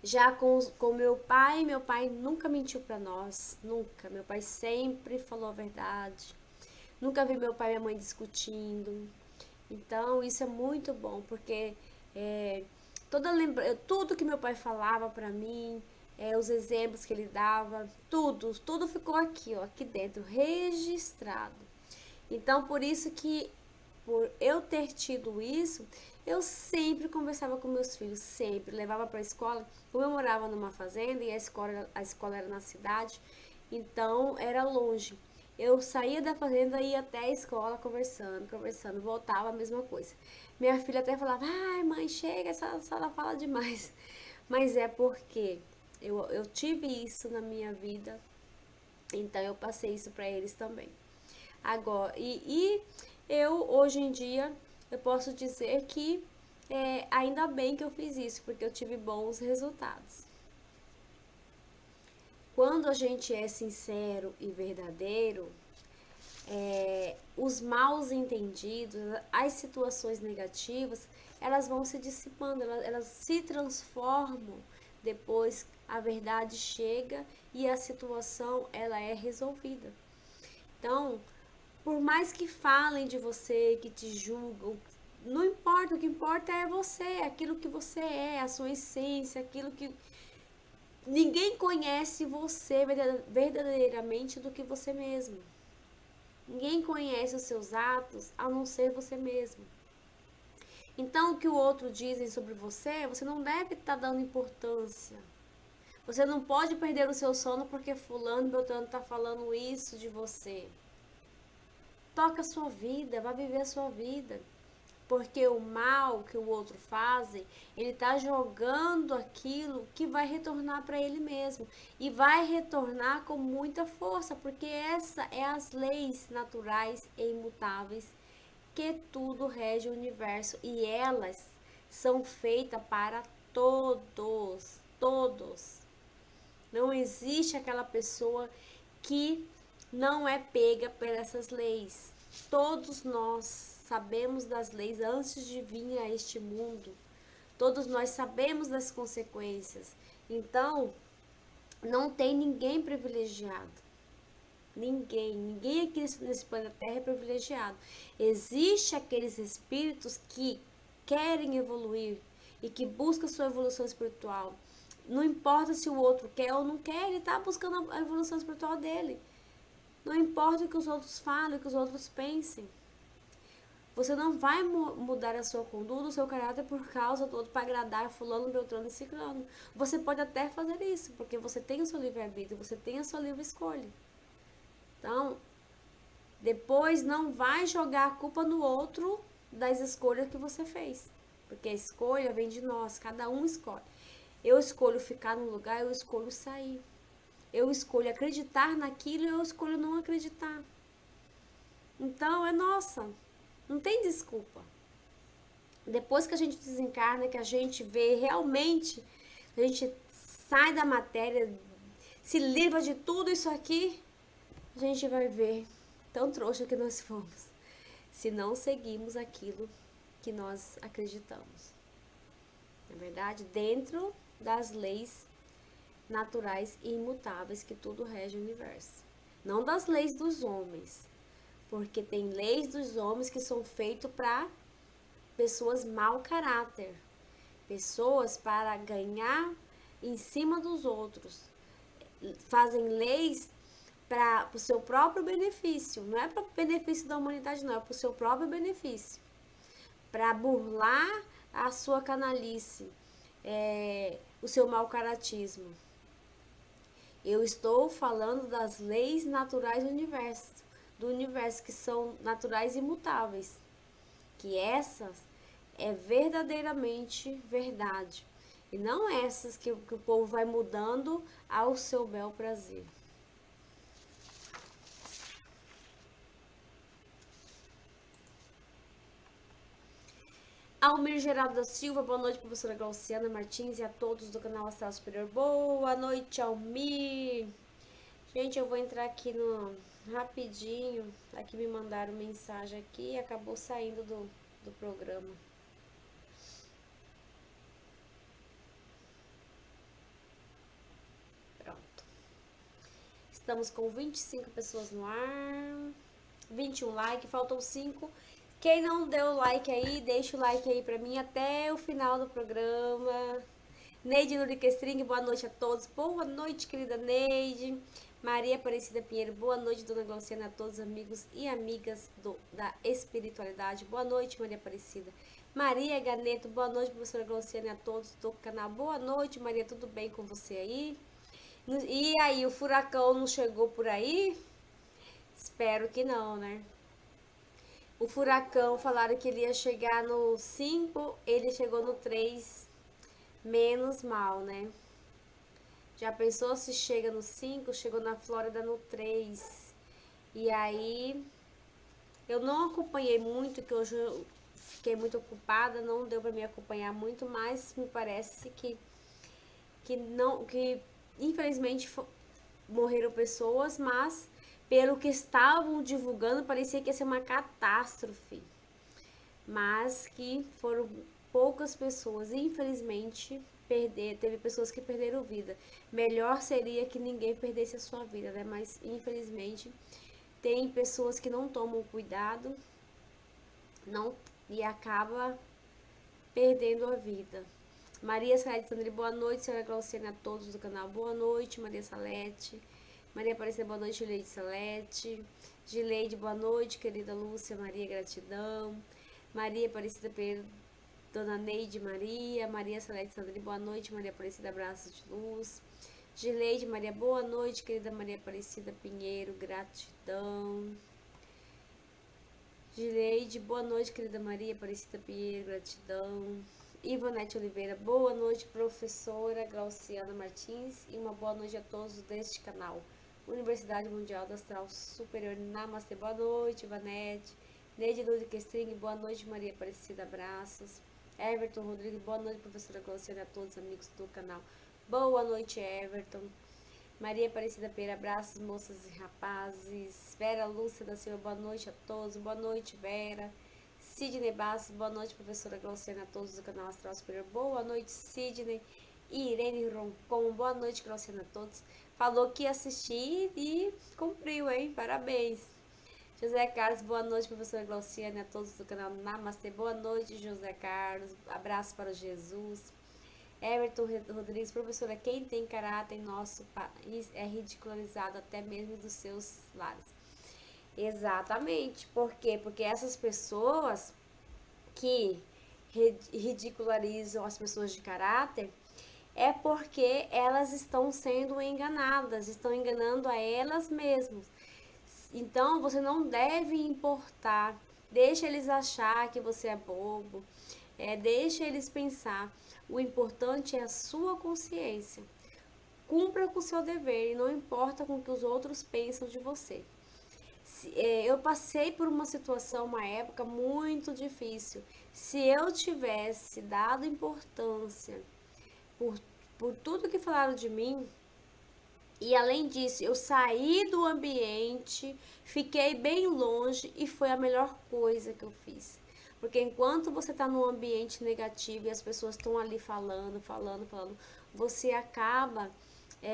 Já com meu pai nunca mentiu pra nós. Nunca. Meu pai sempre falou a verdade. Nunca vi meu pai e minha mãe discutindo. Então, isso é muito bom, porque tudo que meu pai falava pra mim, os exemplos que ele dava, tudo ficou aqui, ó, aqui dentro, registrado. Então, por isso que, por eu ter tido isso, eu sempre conversava com meus filhos, sempre, levava para a escola. Como eu morava numa fazenda e a escola era na cidade, então era longe. Eu saía da fazenda e ia até a escola conversando, voltava a mesma coisa. Minha filha até falava, ai mãe, chega, essa senhora fala demais. Mas é porque eu tive isso na minha vida, então eu passei isso para eles também. Agora, eu hoje em dia eu posso dizer que ainda bem que eu fiz isso, porque eu tive bons resultados. Quando a gente é sincero e verdadeiro, os maus entendidos, as situações negativas, elas vão se dissipando, elas se transformam depois a verdade chega e a situação ela é resolvida. Então, por mais que falem de você, que te julgam, não importa, o que importa é você, aquilo que você é, a sua essência, aquilo que ninguém conhece você verdadeiramente do que você mesmo. Ninguém conhece os seus atos a não ser você mesmo. Então, o que o outro dizem sobre você, você não deve estar dando importância. Você não pode perder o seu sono porque fulano, beltrano está falando isso de você. Toca a sua vida, vai viver a sua vida. Porque o mal que o outro faz, ele está jogando aquilo que vai retornar para ele mesmo. E vai retornar com muita força, porque essa é as leis naturais e imutáveis que tudo rege o universo. E elas são feitas para todos, todos. Não existe aquela pessoa que não é pega por essas leis. Todos nós sabemos das leis antes de vir a este mundo. Todos nós sabemos das consequências. Então, não tem ninguém privilegiado. Ninguém aqui nesse planeta Terra é privilegiado. Existem aqueles espíritos que querem evoluir e que buscam sua evolução espiritual. Não importa se o outro quer ou não quer, ele está buscando a evolução espiritual dele. Não importa o que os outros falem, o que os outros pensem. Você não vai mudar a sua conduta, o seu caráter por causa do outro, para agradar fulano, beltrano e ciclano. Você pode até fazer isso, porque você tem o seu livre-arbítrio, você tem a sua livre escolha. Então, depois não vai jogar a culpa no outro das escolhas que você fez. Porque a escolha vem de nós, cada um escolhe. Eu escolho ficar no lugar, eu escolho sair. Eu escolho acreditar naquilo e eu escolho não acreditar. Então é nossa, não tem desculpa. Depois que a gente desencarna, que a gente vê realmente, a gente sai da matéria, se livra de tudo isso aqui, a gente vai ver tão trouxa que nós fomos, se não seguimos aquilo que nós acreditamos. Na verdade, dentro das leis naturais e imutáveis que tudo rege o universo. Não das leis dos homens, porque tem leis dos homens que são feitas para pessoas mau caráter, pessoas para ganhar em cima dos outros, fazem leis para o seu próprio benefício, não é para o benefício da humanidade, não, é para o seu próprio benefício, para burlar a sua canalice, o seu mau caratismo. Eu estou falando das leis naturais do universo que são naturais e imutáveis, que essas é verdadeiramente verdade, e não essas que o povo vai mudando ao seu bel prazer. Almir Geraldo da Silva, boa noite, professora Glauciana Martins e a todos do canal Astral Superior. Boa noite, Almir. Gente, eu vou entrar aqui no rapidinho. Aqui me mandaram mensagem aqui e acabou saindo do programa. Pronto. Estamos com 25 pessoas no ar. 21 likes, faltam 5. Quem não deu like aí, deixa o like aí pra mim até o final do programa. Neide Nuriquestring, boa noite a todos. Boa noite, querida Neide. Maria Aparecida Pinheiro, boa noite, dona Glauciana, a todos os amigos e amigas da espiritualidade. Boa noite, Maria Aparecida. Maria Ganeto, boa noite, professora Glauciana, e a todos do canal. Boa noite, Maria, tudo bem com você aí? E aí, o furacão não chegou por aí? Espero que não, né? O furacão falaram que ele ia chegar no 5, ele chegou no 3, menos mal, né? Já pensou se chega no 5, chegou na Flórida no 3. E aí eu não acompanhei muito, que hoje eu fiquei muito ocupada, não deu para me acompanhar muito, mas me parece que não, que infelizmente morreram pessoas, mas pelo que estavam divulgando parecia que ia ser uma catástrofe, mas que foram poucas pessoas, infelizmente teve pessoas que perderam vida. Melhor seria que ninguém perdesse a sua vida, né? Mas infelizmente tem pessoas que não tomam cuidado, não e acaba perdendo a vida. Maria Salete Sandri, boa noite. Senhora Glauciane, a todos do canal, boa noite. Maria Salete. Maria Aparecida, boa noite. Gileide Salete. Gileide, boa noite. Querida Lúcia Maria, gratidão. Maria Aparecida Pedro, Dona Neide Maria. Maria Salete Sandri, boa noite. Maria Aparecida, abraços de luz. Gileide Maria, boa noite. Querida Maria Aparecida Pinheiro, gratidão. Gileide, boa noite, querida Maria Aparecida Pinheiro, gratidão. Ivonete Oliveira, boa noite, professora Glauciana Martins, e uma boa noite a todos deste canal. Universidade Mundial do Astral Superior, Namastê, boa noite, Ivonete. Neide Lúcia Questring, boa noite, Maria Aparecida, abraços. Everton Rodrigues, boa noite, professora Glauciana, a todos os amigos do canal. Boa noite, Everton. Maria Aparecida Pereira, abraços, moças e rapazes. Vera Lúcia da Silva, boa noite a todos. Boa noite, Vera. Sidney Bastos, boa noite, professora Glauciana, a todos do canal Astral Superior. Boa noite, Sidney. Irene Roncon, boa noite, Glauciana, a todos. Falou que ia assistir e cumpriu, hein? Parabéns. José Carlos, boa noite, professora Glauciana, a todos do canal Namastê. Boa noite, José Carlos. Abraço para Jesus. Everton Rodrigues, professora, quem tem caráter em nosso país é ridicularizado até mesmo dos seus lares. Exatamente. Por quê? Porque essas pessoas que ridicularizam as pessoas de caráter é porque elas estão sendo enganadas, estão enganando a elas mesmas. Então você não deve importar, deixa eles achar que você é bobo, deixa eles pensar. O importante é a sua consciência. Cumpra com o seu dever e não importa com o que os outros pensam de você. Eu passei por uma situação, uma época muito difícil. Se eu tivesse dado importância por, por tudo que falaram de mim, e além disso, eu saí do ambiente, fiquei bem longe e foi a melhor coisa que eu fiz. Porque enquanto você está num ambiente negativo e as pessoas estão ali falando, você acaba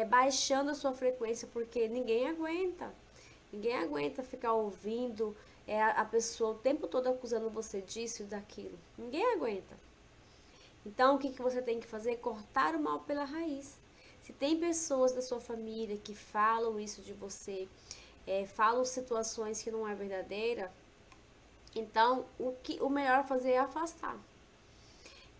baixando a sua frequência, porque ninguém aguenta. Ninguém aguenta ficar ouvindo a pessoa o tempo todo acusando você disso e daquilo. Ninguém aguenta. Então, o que, que você tem que fazer? Cortar o mal pela raiz. Se tem pessoas da sua família que falam isso de você, falam situações que não é verdadeira, então o melhor a fazer é afastar.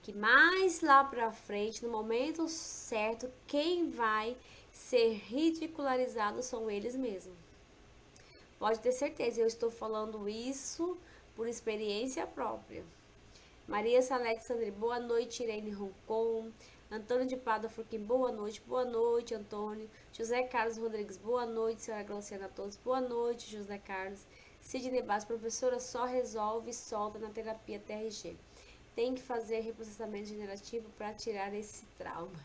Que mais lá pra frente, no momento certo, quem vai ser ridicularizado são eles mesmos. Pode ter certeza, eu estou falando isso por experiência própria. Maria Salete Sandri, boa noite. Irene Roncon. Antônio de Pada Furquim, boa noite, Antônio. José Carlos Rodrigues, boa noite, senhora Glauciana a todos. Boa noite, José Carlos. Sidney Bass, professora, só resolve e solta na terapia TRG. Tem que fazer reprocessamento generativo para tirar esse trauma.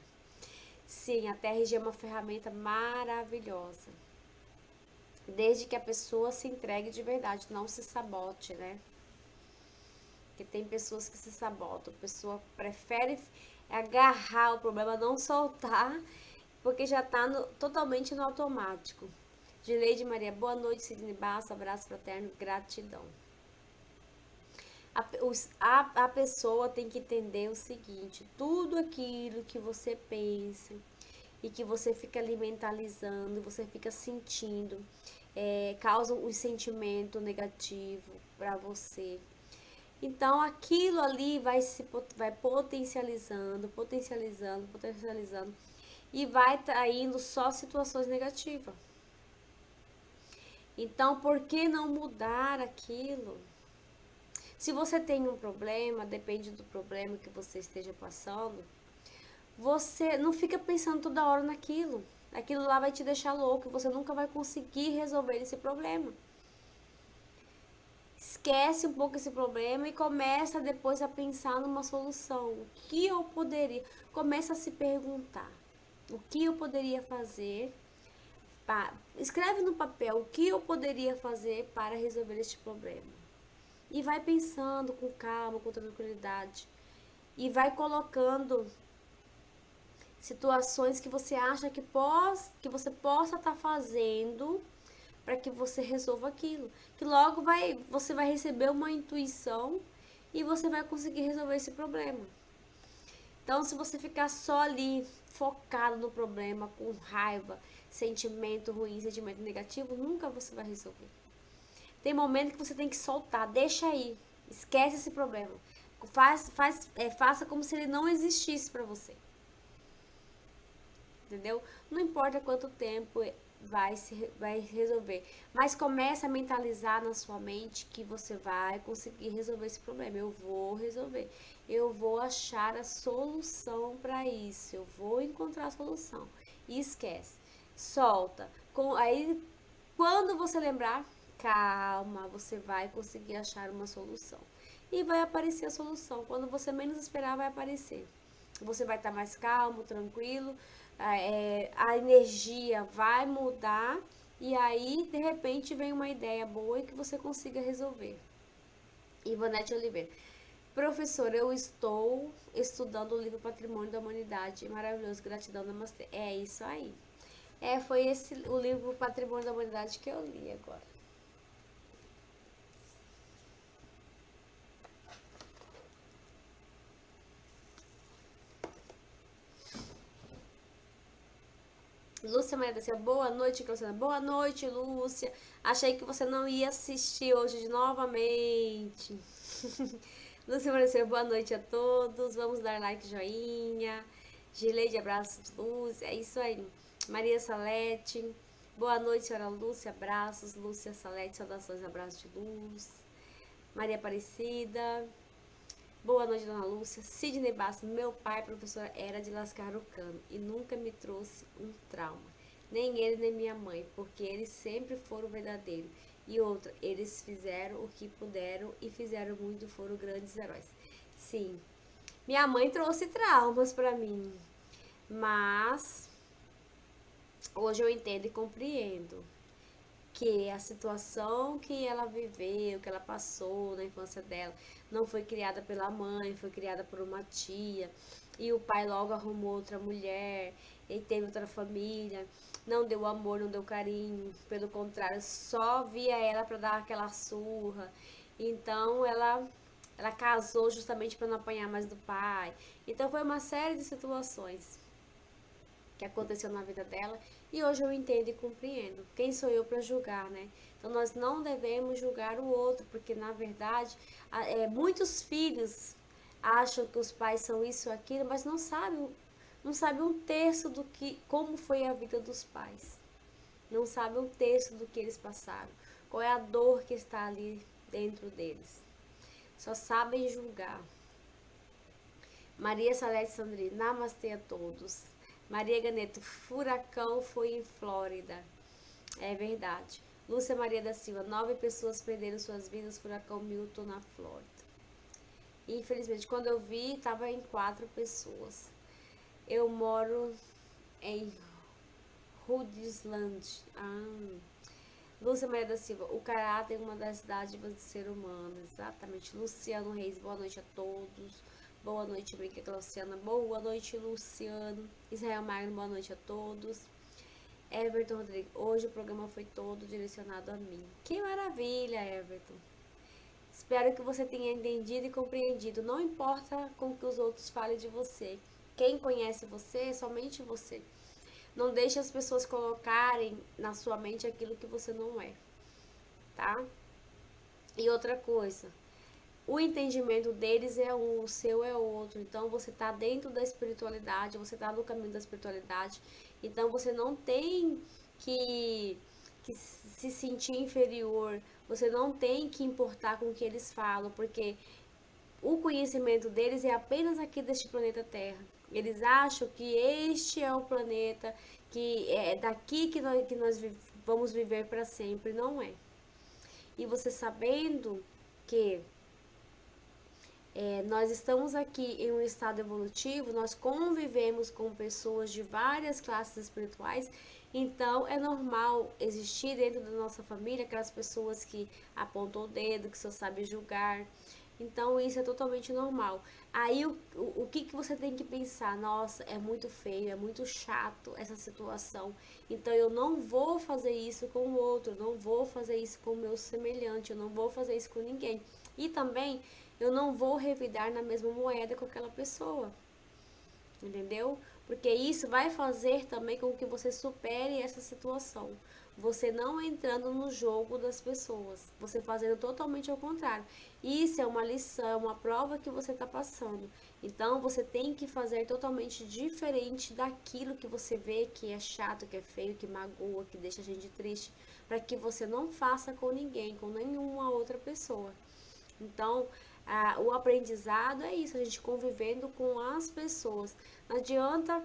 Sim, a TRG é uma ferramenta maravilhosa. Desde que a pessoa se entregue de verdade, não se sabote, né? Porque tem pessoas que se sabotam, a pessoa prefere agarrar o problema, não soltar, porque já está totalmente no automático. Gileide Maria, boa noite, Sidney Bassa, abraço fraterno, gratidão. A pessoa tem que entender o seguinte, tudo aquilo que você pensa e que você fica ali mentalizando, você fica sentindo, causa um sentimento negativo para você. Então aquilo ali vai potencializando e vai traindo só situações negativas. Então, por que não mudar aquilo? Se você tem um problema, depende do problema que você esteja passando, você não fica pensando toda hora naquilo. Aquilo lá vai te deixar louco, você nunca vai conseguir resolver esse problema. Esquece um pouco esse problema e começa depois a pensar numa solução. O que eu poderia? Começa a se perguntar. O que eu poderia fazer? Escreve no papel o que eu poderia fazer para resolver este problema. E vai pensando com calma, com tranquilidade. E vai colocando situações que você acha que você possa estar fazendo para que você resolva aquilo. Que logo você vai receber uma intuição e você vai conseguir resolver esse problema. Então, se você ficar só ali focado no problema, com raiva, sentimento ruim, sentimento negativo, nunca você vai resolver. Tem momento que você tem que soltar, deixa aí, esquece esse problema. Faça como se ele não existisse para você. Entendeu? Não importa quanto tempo vai resolver, mas começa a mentalizar na sua mente que você vai conseguir resolver esse problema. Eu vou resolver, eu vou achar a solução para isso, eu vou encontrar a solução. E esquece, solta. Aí, quando você lembrar, calma, você vai conseguir achar uma solução. E vai aparecer a solução. Quando você menos esperar, vai aparecer. Você vai estar mais calmo, tranquilo, a energia vai mudar e aí de repente vem uma ideia boa e que você consiga resolver. Ivonete Oliveira. Professor, eu estou estudando o livro Patrimônio da Humanidade. Maravilhoso, gratidão, namastê. É isso aí. Foi esse o livro Patrimônio da Humanidade que eu li agora. Lúcia Maria da Silva, boa noite, Luciana. Boa noite, Lúcia. Achei que você não ia assistir hoje novamente. Lúcia Maria da Silva, boa noite a todos. Vamos dar like, joinha. Gileide, abraço de luz. É isso aí. Maria Salete, boa noite, senhora Lúcia. Abraços. Lúcia Salete, saudações, abraços de luz. Maria Aparecida. Boa noite, dona Lúcia. Sidney Bastos, meu pai, professora, era de lascar o cano e nunca me trouxe um trauma. Nem ele, nem minha mãe, porque eles sempre foram verdadeiros. E outra, eles fizeram o que puderam e fizeram muito, foram grandes heróis. Sim, minha mãe trouxe traumas para mim, mas hoje eu entendo e compreendo que a situação que ela viveu, que ela passou na infância dela, não foi criada pela mãe, foi criada por uma tia, e o pai logo arrumou outra mulher, e teve outra família, não deu amor, não deu carinho, pelo contrário, só via ela para dar aquela surra. Então ela casou justamente para não apanhar mais do pai. Então foi uma série de situações que aconteceu na vida dela e hoje eu entendo e compreendo. Quem sou eu para julgar, né? Então nós não devemos julgar o outro, porque na verdade muitos filhos acham que os pais são isso ou aquilo, mas não sabem um terço do que como foi a vida dos pais. Não sabem um terço do que eles passaram. Qual é a dor que está ali dentro deles. Só sabem julgar. Maria Salete Sandrine, namastê a todos. Maria Ganeto, furacão foi em Flórida. É verdade. Lúcia Maria da Silva, 9 pessoas perderam suas vidas, furacão Milton na Flórida. Infelizmente, quando eu vi, estava em 4 pessoas. Eu moro em Rudisland. Lúcia Maria da Silva, o caráter é uma das dádivas do ser humano. Exatamente. Luciano Reis, boa noite a todos. Boa noite, Brinquedo Luciana. Boa noite, Luciano. Israel Magno, boa noite a todos. Everton Rodrigues, hoje o programa foi todo direcionado a mim. Que maravilha, Everton. Espero que você tenha entendido e compreendido. Não importa com o que os outros falem de você. Quem conhece você é somente você. Não deixe as pessoas colocarem na sua mente aquilo que você não é, tá? E outra coisa, o entendimento deles é um, o seu é outro. Então você está dentro da espiritualidade, você está no caminho da espiritualidade. Então você não tem que que se sentir inferior, você não tem que importar com o que eles falam, porque o conhecimento deles é apenas aqui deste planeta Terra. Eles acham que este é o planeta, que é daqui que nós vamos viver para sempre. Não é. E você sabendo que nós estamos aqui em um estado evolutivo, nós convivemos com pessoas de várias classes espirituais, então é normal existir dentro da nossa família aquelas pessoas que apontam o dedo, que só sabem julgar. Então isso é totalmente normal. Aí o que você tem que pensar? Nossa, é muito feio, é muito chato essa situação. Então eu não vou fazer isso com o outro, eu não vou fazer isso com o meu semelhante, eu não vou fazer isso com ninguém. E também eu não vou revidar na mesma moeda com aquela pessoa. Entendeu? Porque isso vai fazer também com que você supere essa situação. Você não entrando no jogo das pessoas, você fazendo totalmente ao contrário. Isso é uma lição, é uma prova que você está passando. Então você tem que fazer totalmente diferente daquilo que você vê que é chato, que é feio, que magoa, que deixa a gente triste, para que você não faça com ninguém, com nenhuma outra pessoa. Então, o aprendizado é isso, a gente convivendo com as pessoas. Não adianta,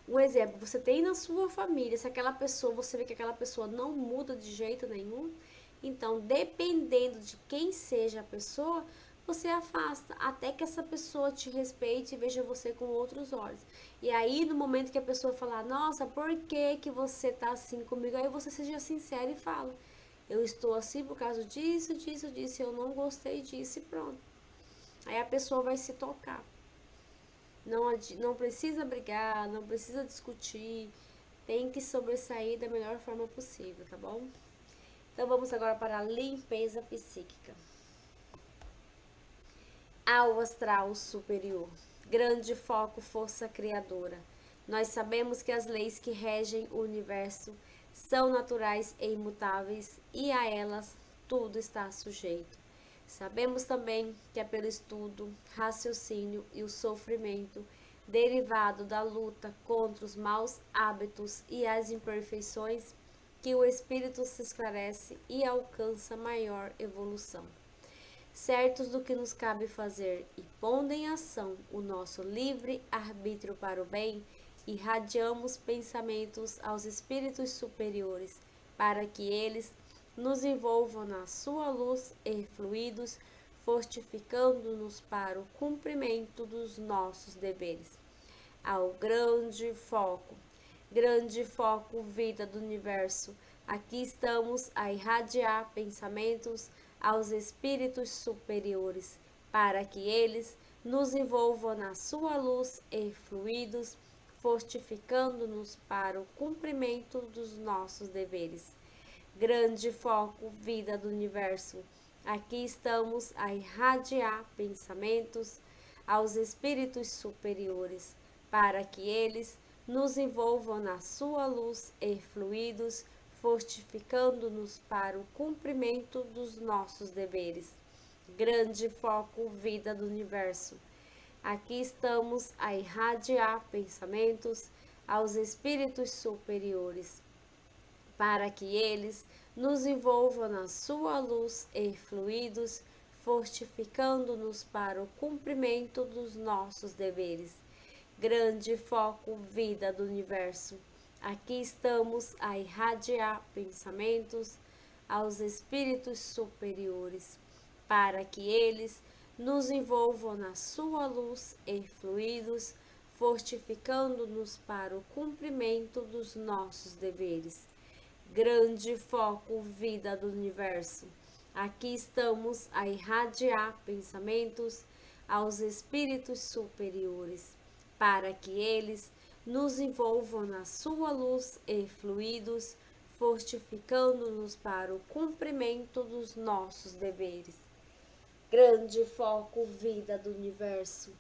um exemplo, você tem na sua família, se aquela pessoa, você vê que aquela pessoa não muda de jeito nenhum, então, dependendo de quem seja a pessoa, você afasta, até que essa pessoa te respeite e veja você com outros olhos. E aí, no momento que a pessoa falar, nossa, por que que você tá assim comigo? Aí você seja sincero e fala, eu estou assim por causa disso, disso, disso, eu não gostei disso e pronto. Aí a pessoa vai se tocar. Não precisa brigar, não precisa discutir, tem que sobressair da melhor forma possível, tá bom? Então vamos agora para a limpeza psíquica. Ao astral superior, grande foco, força criadora. Nós sabemos que as leis que regem o universo são naturais e imutáveis e a elas tudo está sujeito. Sabemos também que é pelo estudo, raciocínio e o sofrimento derivado da luta contra os maus hábitos e as imperfeições que o espírito se esclarece e alcança maior evolução. Certos do que nos cabe fazer e pondo em ação o nosso livre arbítrio para o bem, irradiamos pensamentos aos espíritos superiores, para que eles nos envolvam na sua luz e fluidos, fortificando-nos para o cumprimento dos nossos deveres. Ao grande foco, vida do universo, aqui estamos a irradiar pensamentos aos espíritos superiores, para que eles nos envolvam na sua luz e fluidos, fortificando-nos para o cumprimento dos nossos deveres. Grande foco, vida do universo, aqui estamos a irradiar pensamentos aos espíritos superiores, para que eles nos envolvam na sua luz e fluidos, fortificando-nos para o cumprimento dos nossos deveres. Grande foco, vida do universo. Aqui estamos a irradiar pensamentos aos espíritos superiores, para que eles nos envolvam na sua luz e fluidos, fortificando-nos para o cumprimento dos nossos deveres. Grande foco, vida do universo. Aqui estamos a irradiar pensamentos aos espíritos superiores, para que eles nos envolvam na sua luz e fluidos, fortificando-nos para o cumprimento dos nossos deveres. Grande foco, vida do universo. Aqui estamos a irradiar pensamentos aos espíritos superiores, para que eles nos envolvam na sua luz e fluidos, fortificando-nos para o cumprimento dos nossos deveres. Grande foco, vida do universo.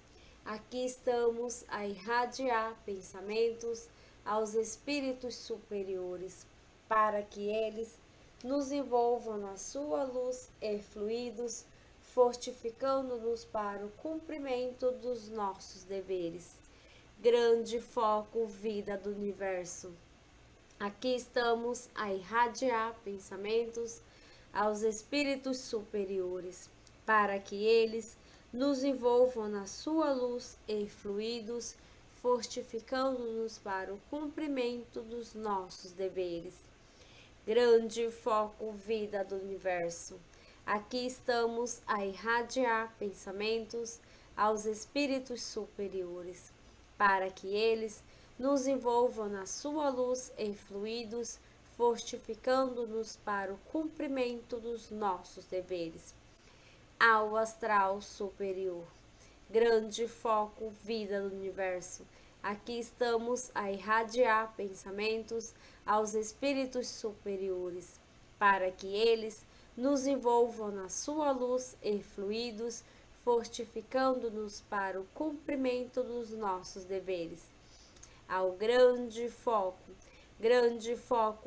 Aqui estamos a irradiar pensamentos aos espíritos superiores, para que eles nos envolvam na sua luz e fluidos, fortificando-nos para o cumprimento dos nossos deveres. Grande foco, vida do universo. Aqui estamos a irradiar pensamentos aos espíritos superiores, para que eles nos envolvam na sua luz e fluidos, fortificando-nos para o cumprimento dos nossos deveres. Grande foco vida do universo. Aqui estamos a irradiar pensamentos aos espíritos superiores, para que eles nos envolvam na sua luz e fluidos, fortificando-nos para o cumprimento dos nossos deveres. Ao astral superior. Grande foco vida do universo. Aqui estamos a irradiar pensamentos aos espíritos superiores, para que eles nos envolvam na sua luz e fluidos, fortificando-nos para o cumprimento dos nossos deveres. Ao grande foco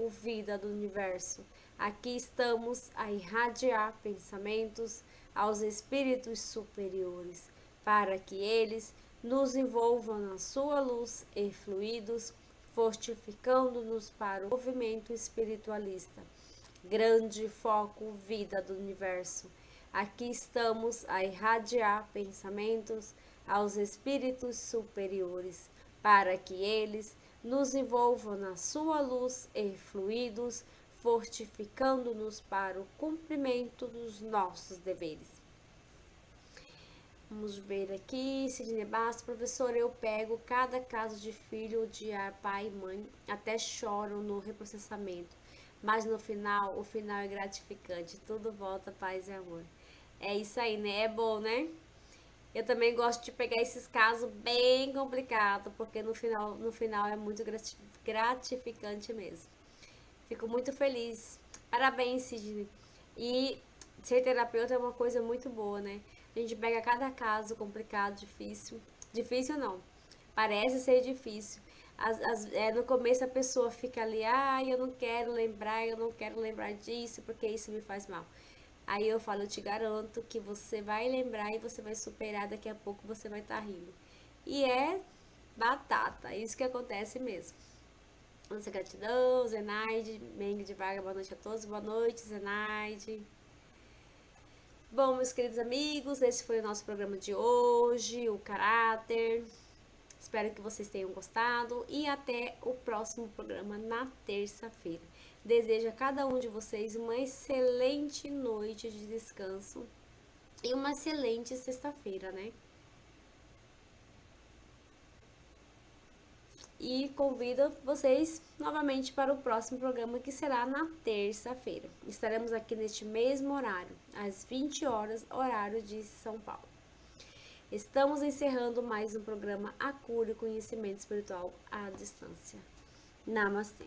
vida do universo. Aqui estamos a irradiar pensamentos aos espíritos superiores, para que eles nos envolvam na sua luz e fluidos, fortificando-nos para o movimento espiritualista. Grande foco vida do universo. Aqui estamos a irradiar pensamentos aos espíritos superiores, para que eles nos envolvam na sua luz e fluidos, fortificando-nos para o cumprimento dos nossos deveres. Vamos ver aqui, Sidney Bastos, professor, eu pego cada caso de filho odiar pai e mãe, até choram no reprocessamento, mas no final, o final é gratificante, tudo volta, paz e amor. É isso aí, né? É bom, né? Eu também gosto de pegar esses casos bem complicados, porque no final é muito gratificante mesmo. Fico muito feliz. Parabéns, Sidney. E ser terapeuta é uma coisa muito boa, né? A gente pega cada caso complicado, difícil. Difícil não. Parece ser difícil. No começo a pessoa fica ali, eu não quero lembrar disso, porque isso me faz mal. Aí eu falo, eu te garanto que você vai lembrar e você vai superar, daqui a pouco você vai estar rindo. E é batata, é isso que acontece mesmo. Nossa gratidão, Zenaide, Meng de Vaga, boa noite a todos, boa noite, Zenaide. Bom, meus queridos amigos, esse foi o nosso programa de hoje, o caráter. Espero que vocês tenham gostado e até o próximo programa na terça-feira. Desejo a cada um de vocês uma excelente noite de descanso e uma excelente sexta-feira, né? E convido vocês novamente para o próximo programa, que será na terça-feira. Estaremos aqui neste mesmo horário, às 20 horas, horário de São Paulo. Estamos encerrando mais um programa A Cura e Conhecimento Espiritual à Distância. Namastê.